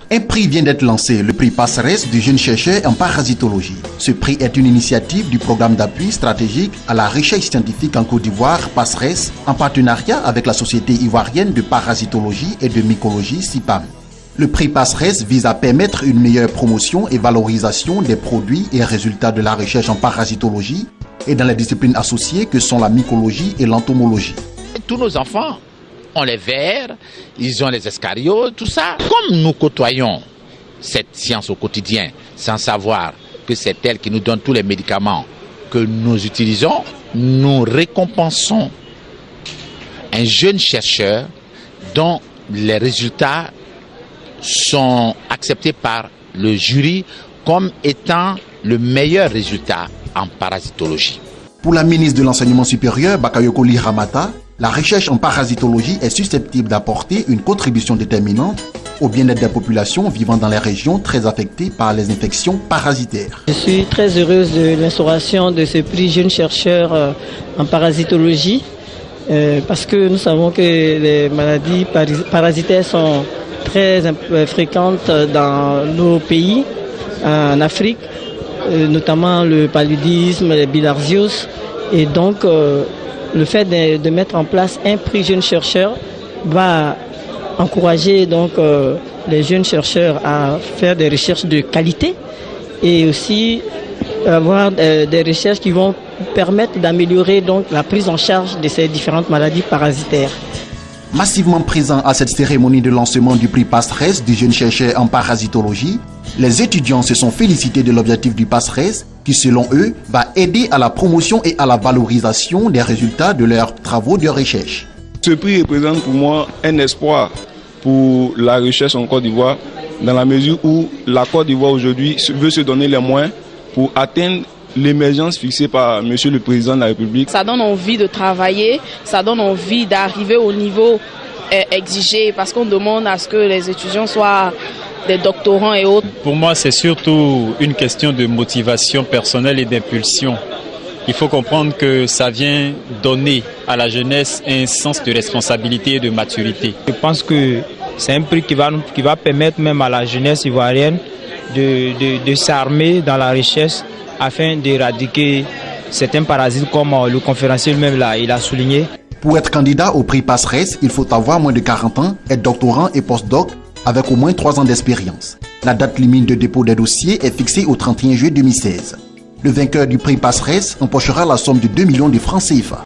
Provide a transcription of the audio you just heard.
Un prix vient d'être lancé, le prix Passeresse du jeune chercheur en parasitologie. Ce prix est une initiative du programme d'appui stratégique à la recherche scientifique en Côte d'Ivoire, Passeresse, en partenariat avec la Société ivoirienne de parasitologie et de mycologie, SIPAM. Le prix Passeresse vise à permettre une meilleure promotion et valorisation des produits et résultats de la recherche en parasitologie et dans les disciplines associées que sont la mycologie et l'entomologie. Tous nos enfants ont les vers, ils ont les escariotes, tout ça. Comme nous côtoyons cette science au quotidien, sans savoir que c'est elle qui nous donne tous les médicaments que nous utilisons, nous récompensons un jeune chercheur dont les résultats sont acceptés par le jury comme étant le meilleur résultat en parasitologie. Pour la ministre de l'Enseignement supérieur, Bakayoko Ly Ramata, la recherche en parasitologie est susceptible d'apporter une contribution déterminante au bien-être des populations vivant dans les régions très affectées par les infections parasitaires. Je suis très heureuse de l'instauration de ce prix jeune chercheur en parasitologie parce que nous savons que les maladies parasitaires sont très fréquentes dans nos pays, en Afrique, notamment le paludisme, les bilharziose, et donc le fait de mettre en place un prix jeune chercheur va encourager donc les jeunes chercheurs à faire des recherches de qualité et aussi avoir des recherches qui vont permettre d'améliorer donc la prise en charge de ces différentes maladies parasitaires. Massivement présents à cette cérémonie de lancement du prix Passeresse du jeune chercheur en parasitologie, les étudiants se sont félicités de l'objectif du Passeresse qui, selon eux, va aider à la promotion et à la valorisation des résultats de leurs travaux de recherche. Ce prix représente pour moi un espoir pour la recherche en Côte d'Ivoire, dans la mesure où la Côte d'Ivoire aujourd'hui veut se donner les moyens pour atteindre l'émergence fixée par Monsieur le Président de la République. Ça donne envie de travailler, ça donne envie d'arriver au niveau exigé parce qu'on demande à ce que les étudiants soient des doctorants et autres. Pour moi, c'est surtout une question de motivation personnelle et d'impulsion. Il faut comprendre que ça vient donner à la jeunesse un sens de responsabilité et de maturité. Je pense que c'est un prix qui va permettre même à la jeunesse ivoirienne de s'armer dans la recherche afin d'éradiquer certains parasites comme le conférencier lui-même il a souligné. Pour être candidat au prix Passeresse, il faut avoir moins de 40 ans, être doctorant et postdoc avec au moins 3 ans d'expérience. La date limite de dépôt des dossiers est fixée au 31 juillet 2016. Le vainqueur du prix Passeresse empochera la somme de 2 millions de francs CFA.